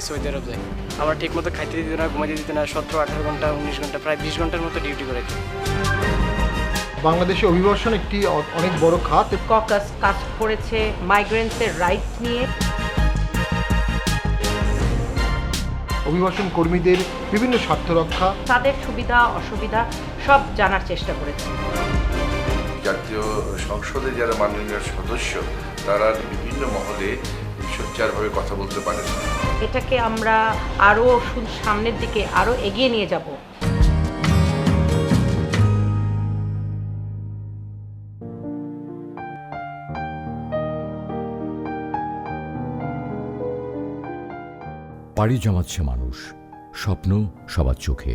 Saudi আরব যাই। আমার ঠিক মতো খাইতে দিত না, ঘুমাইতে দিত না। 17-18 ঘন্টা, 19 ঘন্টা, প্রায় 20 ঘন্টার মতো ডিউটি করাইতো। বাংলাদেশে অভিবাসন একটি অনেক বড় খাত। ককাস কাজ করেছে মাইগ্রেন্টসের রাইট নিয়ে। অভিবাসন কর্মীদের বিভিন্ন স্বার্থ রক্ষা, তাদের সুবিধা অসুবিধা সব জানার চেষ্টা করেছে। জাতীয় সংসদে যারা মাননীয় সদস্য তারা বিভিন্ন মহলে সোচ্চারভাবে কথা বলতে পারেন। এটাকে আমরা আরও সামনের দিকে আরও এগিয়ে নিয়ে যাব। পাড়ি জমাচ্ছে মানুষ, স্বপ্ন সবার চোখে।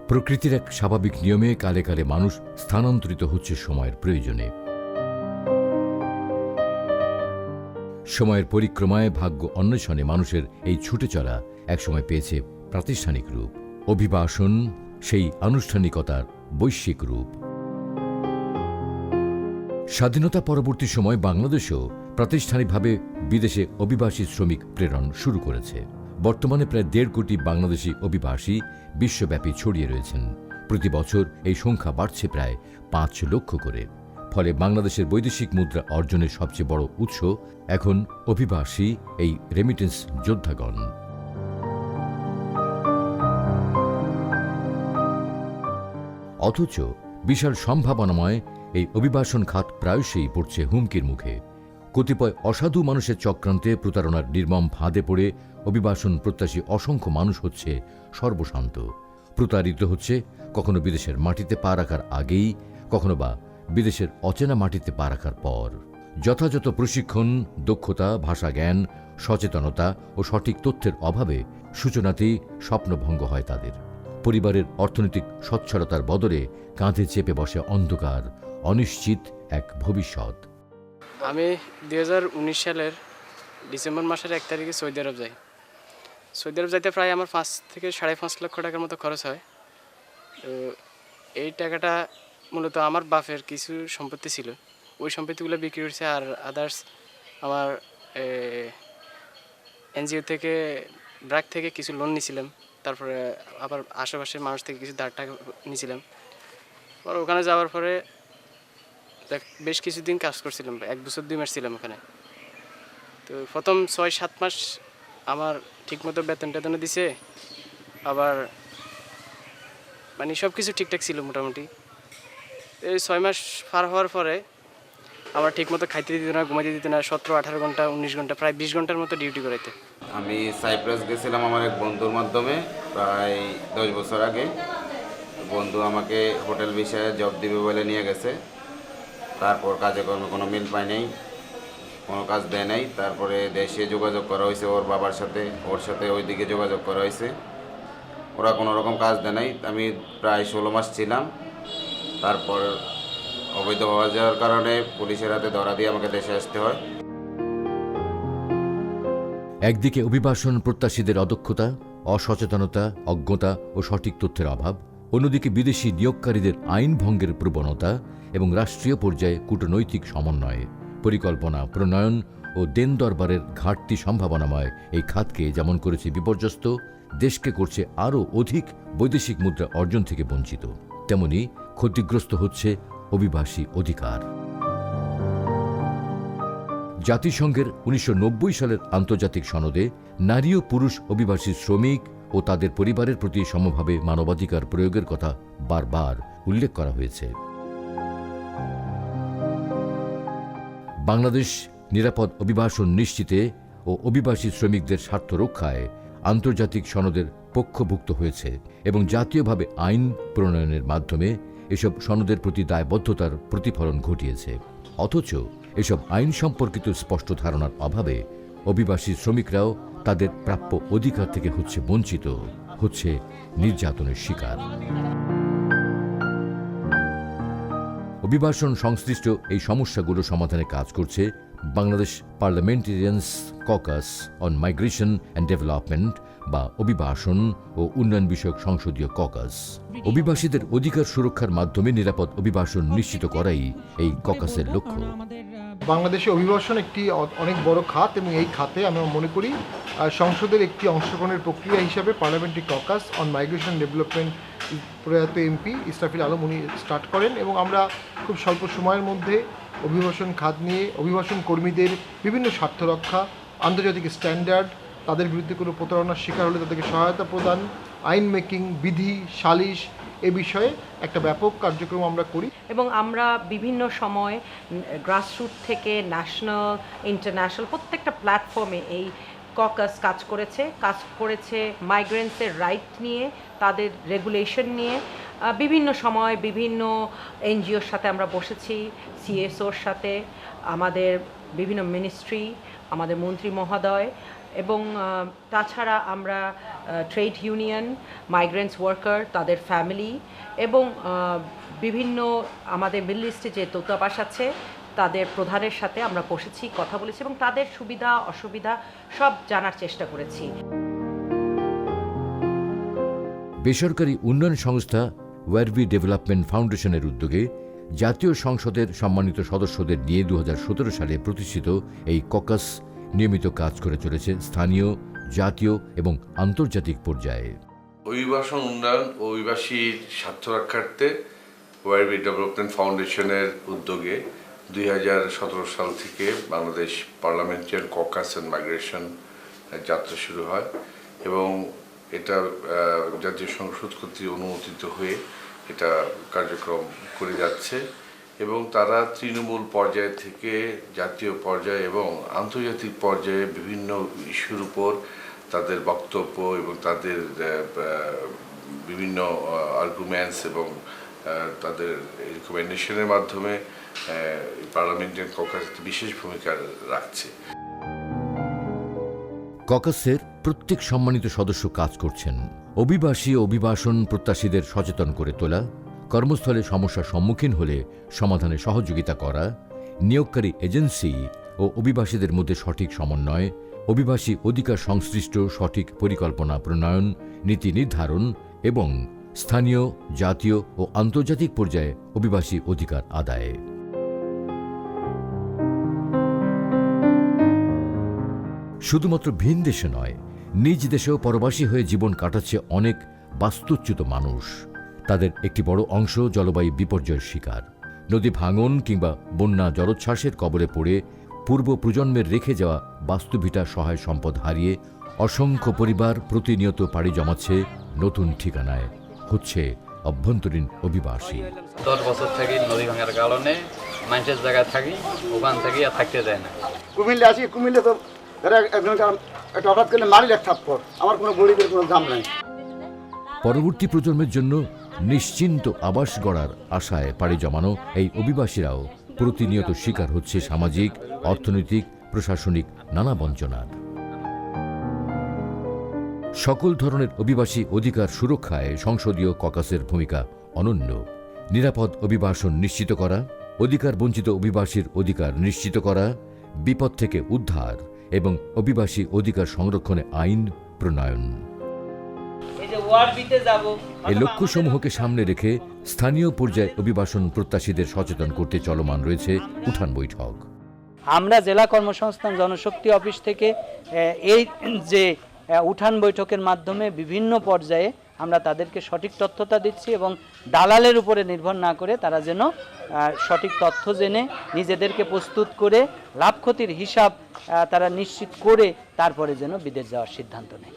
প্রকৃতির এক স্বাভাবিক নিয়মে কালে কালে মানুষ স্থানান্তরিত হচ্ছে সময়ের প্রয়োজনে। সময়ের পরিক্রমায় ভাগ্য অন্বেষণে মানুষের এই ছুটে চলা একসময় পেয়েছে প্রাতিষ্ঠানিক রূপ। অভিবাসন সেই আনুষ্ঠানিকতার বৈশ্বিক রূপ। স্বাধীনতা পরবর্তী সময় বাংলাদেশও প্রাতিষ্ঠানিকভাবে বিদেশে অভিবাসী শ্রমিক প্রেরণ শুরু করেছে। বর্তমানে প্রায় 1.5 কোটি বাংলাদেশি অভিবাসী বিশ্বব্যাপী ছড়িয়ে রয়েছেন। প্রতি বছর এই সংখ্যা বাড়ছে প্রায় 5 লক্ষ করে। ফলে বাংলাদেশের বৈদেশিক মুদ্রা অর্জনের সবচেয়ে বড় উৎস এখন অভিবাসী এই রেমিটেন্স যোদ্ধাগণ। অথচ বিশাল সম্ভাবনাময় এই অভিবাসন খাত প্রায়শই পড়ছে হুমকির মুখে। কতিপয় অসাধু মানুষের চক্রান্তে প্রতারণার নির্মম ফাঁদে পড়ে অভিবাসন প্রত্যাশী অসংখ্য মানুষ হচ্ছে সর্বশান্ত। প্রতারিত হচ্ছে কখনো বিদেশের মাটিতে পা রাখার আগেই, কখনো বা বিদেশের অচেনা মাটিতে পা রাখার পর। যথাযথ প্রশিক্ষণ, দক্ষতা, ভাষা জ্ঞান, সচেতনতা ও সঠিক তথ্যের অভাবে সূচনাতেই স্বপ্নভঙ্গ হয় তাদের। পরিবারের অর্থনৈতিক সচ্ছলতার বদলে কাঁধে চেপে বসে অন্ধকার, অনিশ্চিত এক ভবিষ্যৎ। আমি 2019 সালের ডিসেম্বর মাসের 1 তারিখে সৌদি আরব যাই। সৌদি আরব যাইতে প্রায় আমার 5 থেকে 5.5 লক্ষ টাকার মতো খরচ হয়। তো এই টাকাটা মূলত আমার বাপের কিছু সম্পত্তি ছিল, ওই সম্পত্তিগুলো বিক্রি করছে। আর আদার্স আমার এনজিও থেকে, ব্র্যাক থেকে কিছু লোন নিয়েছিলাম। তারপরে আবার আশেপাশের মানুষ থেকে কিছু ধার টাকা নিয়েছিলাম। আর ওখানে যাওয়ার পরে বেশ কিছুদিন কাজ করছিলাম, 1 বছর 2 মাস ছিলাম ওখানে। তো প্রথম 6-7 মাস আমার ঠিকমতো বেতন টেতনও দিছে, আবার মানে সব কিছু ঠিকঠাক ছিল মোটামুটি। এই 6 মাস পার হওয়ার পরে আমার ঠিকমতো খাইতে দিত না, ঘুমাইতে দিত না। 17-18 ঘন্টা, 19 ঘন্টা, প্রায় 20 ঘন্টার মতো ডিউটি করাইতে। আমি সাইপ্রাস গেছিলাম আমার এক বন্ধুর মাধ্যমে প্রায় 10 বছর আগে। বন্ধু আমাকে হোটেল বিষয়ে জব দিবে বলে নিয়ে গেছে। তারপর কাজে কর্মে কোনো মিল পাই নাই, কোনো কাজ দেয় নাই। তারপরে দেশে যোগাযোগ করা হয়েছে ওর বাবার সাথে, ওর সাথে ওইদিকে যোগাযোগ করা হয়েছে। ওরা কোনো রকম কাজ দেয় নাই। আমি প্রায় 16 মাস ছিলাম। তারপর অবৈধ হওয়া যাওয়ার কারণে পুলিশের হাতে ধরা দিয়ে আমাকে দেশে আসতে হয়। একদিকে অভিবাসন প্রত্যাশীদের অদক্ষতা, অসচেতনতা, অজ্ঞতা ও সঠিক তথ্যের অভাব, অন্যদিকে বিদেশি নিয়োগকারীদের আইন ভঙ্গের প্রবণতা এবং রাষ্ট্রীয় পর্যায়ে কূটনৈতিক সমন্বয়, পরিকল্পনা প্রণয়ন ও দেন দরবারের ঘাটতি সম্ভাবনাময় এই খাতকে যেমন করেছে বিপর্যস্ত, দেশকে করছে আরও অধিক বৈদেশিক মুদ্রা অর্জন থেকে বঞ্চিত। তেমনি ক্ষতিগ্রস্ত হচ্ছে অভিবাসী অধিকার। জাতিসংঘের 1990 সালের আন্তর্জাতিক সনদে নারী ও পুরুষ অভিবাসী শ্রমিক ও তাদের পরিবারের প্রতি সমভাবে মানবাধিকার প্রয়োগের কথা বারবার উল্লেখ করা হয়েছে। বাংলাদেশ নিরাপদ অভিবাসন নিশ্চিতে ও অভিবাসী শ্রমিকদের স্বার্থ রক্ষায় আন্তর্জাতিক সনদের পক্ষভুক্ত হয়েছে এবং জাতীয়ভাবে আইন প্রণয়নের মাধ্যমে এসব সনদের প্রতি দায়বদ্ধতার প্রতিফলন ঘটিয়েছে। অথচ এসব আইন সম্পর্কিত স্পষ্ট ধারণার অভাবে অভিবাসী শ্রমিকরাও তাদের প্রাপ্য অধিকার থেকে হচ্ছে বঞ্চিত, হচ্ছে নির্যাতনের শিকার। অভিবাসন সংশ্লিষ্ট এই সমস্যাগুলো সমাধানে কাজ করছে Bangladesh parliamentarians caucus on migration and development বা অভিবাসন ও উন্নয়ন বিষয়ক সংসদীয় ককাস। অভিবাসীদের অধিকার সুরক্ষার মাধ্যমে নিরাপদ অভিবাসন নিশ্চিত করাই এই ককাসের লক্ষ্য। বাংলাদেশে অভিবাসন একটি অনেক বড় খাত এবং এই খাতে আমরা মনে করি সংসদের একটি অংশগ্রহণের প্রক্রিয়া হিসাবে parliamentary caucus on migration development প্রয়াত এমপি ইসরাফিল আলম উনি স্টার্ট করেন এবং আমরা খুব স্বল্প সময়ের মধ্যে অভিবাসন খাত নিয়ে অভিবাসন কর্মীদের বিভিন্ন স্বার্থ রক্ষা, আন্তর্জাতিক স্ট্যান্ডার্ড, তাদের বিরুদ্ধে কোনো প্রতারণার শিকার হলে তাদেরকে সহায়তা প্রদান, আইন মেকিং, বিধি, সালিশ এ বিষয়ে একটা ব্যাপক কার্যক্রম আমরা করি। এবং আমরা বিভিন্ন সময় গ্রাসরুট থেকে ন্যাশনাল, ইন্টারন্যাশনাল প্রত্যেকটা প্ল্যাটফর্মে এই ককাস কাজ করেছে মাইগ্রেন্টসের রাইট নিয়ে, তাদের রেগুলেশন নিয়ে। বিভিন্ন সময় বিভিন্ন এনজিওর সাথে আমরা বসেছি, সিএসওর সাথে, আমাদের বিভিন্ন মিনিস্ট্রি, আমাদের মন্ত্রী মহোদয়, এবং তাছাড়া আমরা ট্রেড ইউনিয়ন, মাইগ্রেন্টস ওয়ার্কার, তাদের ফ্যামিলি, এবং বিভিন্ন আমাদের মিডল ইস্টে যে দূতাবাস আছে তাদের প্রধানের সাথে আমরা বসেছি, কথা বলেছি এবং তাদের সুবিধা অসুবিধা সব জানার চেষ্টা করেছি। বেসরকারি উন্নয়ন সংস্থা ওয়ারবি ডেভেলপমেন্ট ফাউন্ডেশনের উদ্যোগে জাতীয় সংসদের সম্মানিত সদস্যদের নিয়ে 2017 সালে প্রতিষ্ঠিত এই ককাস নিয়মিত কাজ করে চলেছে স্থানীয়, জাতীয় এবং আন্তর্জাতিক পর্যায়ে। অভিবাসন উন্নয়ন ও অভিবাসীর স্বার্থ রক্ষার্থে ওয়ারবি ডেভেলপমেন্ট ফাউন্ডেশনের উদ্যোগে 2017 সাল থেকে Bangladesh parliamentary caucus on migration যাত্রা শুরু হয় এবং এটা জাতীয় সংসদ কর্তৃক অনুমোদিত হয়ে এটা কার্যক্রম করে যাচ্ছে এবং তারা তৃণমূল পর্যায় থেকে জাতীয় পর্যায়ে এবং আন্তর্জাতিক পর্যায়ে বিভিন্ন ইস্যুর উপর তাদের বক্তব্য এবং তাদের বিভিন্ন আর্গুমেন্টস এবং তাদের রিকমেন্ডেশনের মাধ্যমে পার্লামেন্টারি ককাস বিশেষ ভূমিকা রাখছে। ককাসের প্রত্যেক সম্মানিত সদস্য কাজ করছেন অভিবাসী ও অভিবাসন প্রত্যাশীদের সচেতন করে তোলা, কর্মস্থলে সমস্যার সম্মুখীন হলে সমাধানে সহযোগিতা করা, নিয়োগকারী এজেন্সি ও অভিবাসীদের মধ্যে সঠিক সমন্বয়, অভিবাসী অধিকার সংশ্লিষ্ট সঠিক পরিকল্পনা প্রণয়ন, নীতি নির্ধারণ এবং স্থানীয়, জাতীয় ও আন্তর্জাতিক পর্যায়ে অভিবাসী অধিকার আদায়ে। শুধুমাত্র ভিন দেশে নয়, নিজ দেশেও পরবাসী হয়ে জীবন কাটাচ্ছে অনেক বাস্তুচ্যুত মানুষ। তাদের একটি বড় অংশ জলবায়ু বিপর্যয়ের শিকার। নদী ভাঙন কিংবা বন্যা জলোচ্ছ্বাসের কবলে পড়ে পূর্ব প্রজন্মের রেখে যাওয়া বাস্তুভিটা সহায় সম্পদ হারিয়ে অসংখ্য পরিবার প্রতিনিয়ত পাড়ি জমাচ্ছে নতুন ঠিকানায়, হচ্ছে অভ্যন্তরীণ অভিবাসী। 10 বছর থেকে নদী ভাঙার কারণে মানুষের জায়গায় থাকি, ওখান থেকে আর থাকতে যায় না। কুমিল্লে আসি, কুমিল্লে তো একটা হঠাৎ করলে মারি এক থাপ্পড়, আমার কোনো গরিবের কোনো দাম নাই। পরবর্তী প্রজন্মের জন্য নিশ্চিন্ত আবাস গড়ার আশায় পাড়ি জমানো এই অভিবাসীরাও প্রতিনিয়ত শিকার হচ্ছে সামাজিক, অর্থনৈতিক, প্রশাসনিক নানা বঞ্চনার। সকল ধরনের অভিবাসী অধিকার সুরক্ষায় সংসদীয় ককাসের ভূমিকা অনন্য। নিরাপদ অভিবাসন নিশ্চিত করা, অধিকার বঞ্চিত অভিবাসীর অধিকার নিশ্চিত করা, বিপদ থেকে উদ্ধার এবং অভিবাসী অধিকার সংরক্ষণে আইন প্রণয়ন। এই লক্ষ্যসমূহকে সামনে রেখে স্থানীয় পর্যায়ে অভিবাসন প্রত্যাশীদের সচেতন করতে চলমান রয়েছে উঠান বৈঠক। আমরা জেলা কর্মসংস্থান জনশক্তি অফিস থেকে এই যে উঠান বৈঠকের মাধ্যমে বিভিন্ন পর্যায়ে আমরা তাদেরকে সঠিক তথ্যতা দিচ্ছি এবং দালালের উপরে নির্ভর না করে তারা যেন সঠিক তথ্য জেনে নিজেদেরকে প্রস্তুত করে লাভ ক্ষতির হিসাব তারা নিশ্চিত করে তারপরে যেন বিদেশ যাওয়ার সিদ্ধান্ত নেয়।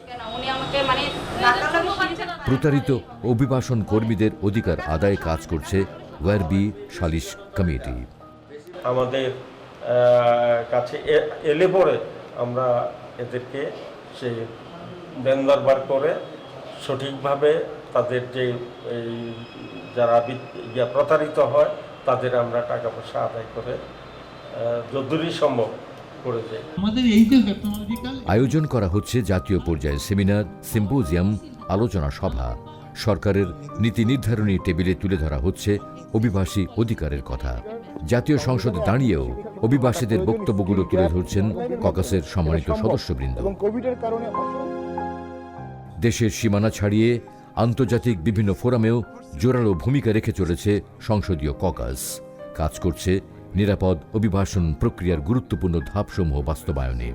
প্রতারিত অভিবাসন কর্মীদের অধিকার আদায়ে কাজ করছে ওয়ারবি সালিশ কমিটি। আমাদের কাছে এলে পরে আমরা এদেরকে সেই দেনদারবার করে সঠিকভাবে তাদের যে যারা প্রতারিত হয় তাদের আমরা টাকা পয়সা আদায় করে যতদূরই সম্ভব করে দেই। আয়োজন করা হচ্ছে জাতীয় পর্যায়ে সেমিনার, সিম্পোজিয়াম, আলোচনা সভা। সরকারের নীতি নির্ধারণী টেবিলে তুলে ধরা হচ্ছে অভিবাসী অধিকারের কথা। জাতীয় সংসদে দাঁড়িয়েও অভিবাসীদের বক্তব্যগুলো তুলে ধরছেন ককাসের সম্মানিত সদস্যবৃন্দ। দেশের সীমানা ছাড়িয়ে আন্তর্জাতিক বিভিন্ন ফোরামেও জোরালো ভূমিকা রেখে চলেছে সংসদীয় ককাস। কাজ করছে নিরাপদ অভিবাসন প্রক্রিয়ার গুরুত্বপূর্ণ ধাপসমূহ বাস্তবায়নে।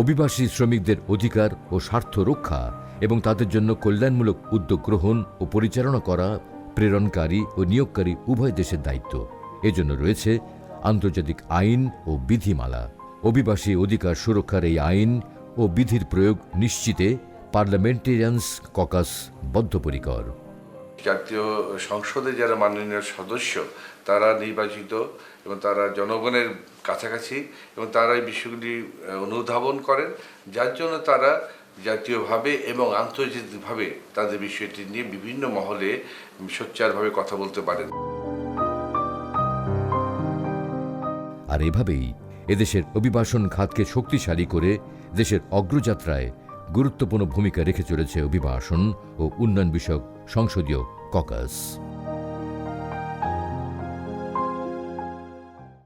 অভিবাসী শ্রমিকদের অধিকার ও স্বার্থ রক্ষা এবং তাদের জন্য কল্যাণমূলক উদ্যোগ গ্রহণ ও পরিচালনা করা প্রেরণকারী ও নিয়োগকারী উভয় দেশের দায়িত্ব। এজন্য রয়েছে আন্তর্জাতিক আইন ও বিধিমালা। অভিবাসী অধিকার সুরক্ষার এই আইন ও বিধির প্রয়োগ নিশ্চিতে পার্লামেন্টেরিয়ানস ককাস বদ্ধপরিকর। জাতীয় সংসদে যারা মাননীয় সদস্য তারা নির্বাচিত এবং তারা জনগণের কাছাকাছি এবং তারা এই বিষয়গুলি অনুধাবন করেন, যার জন্য তারা জাতীয়ভাবে এবং আন্তর্জাতিকভাবে তাদের বিষয়টি নিয়ে বিভিন্ন মহলে সোচ্চারভাবে কথা বলতে পারেন। আর এভাবেই এদেশের অভিবাসন খাতকে শক্তিশালী করে দেশের অগ্রযাত্রায় গুরুত্বপূর্ণ ভূমিকা রেখে চলেছে অভিবাসন ও উন্নয়ন বিষয়ক সংসদীয় ককাস।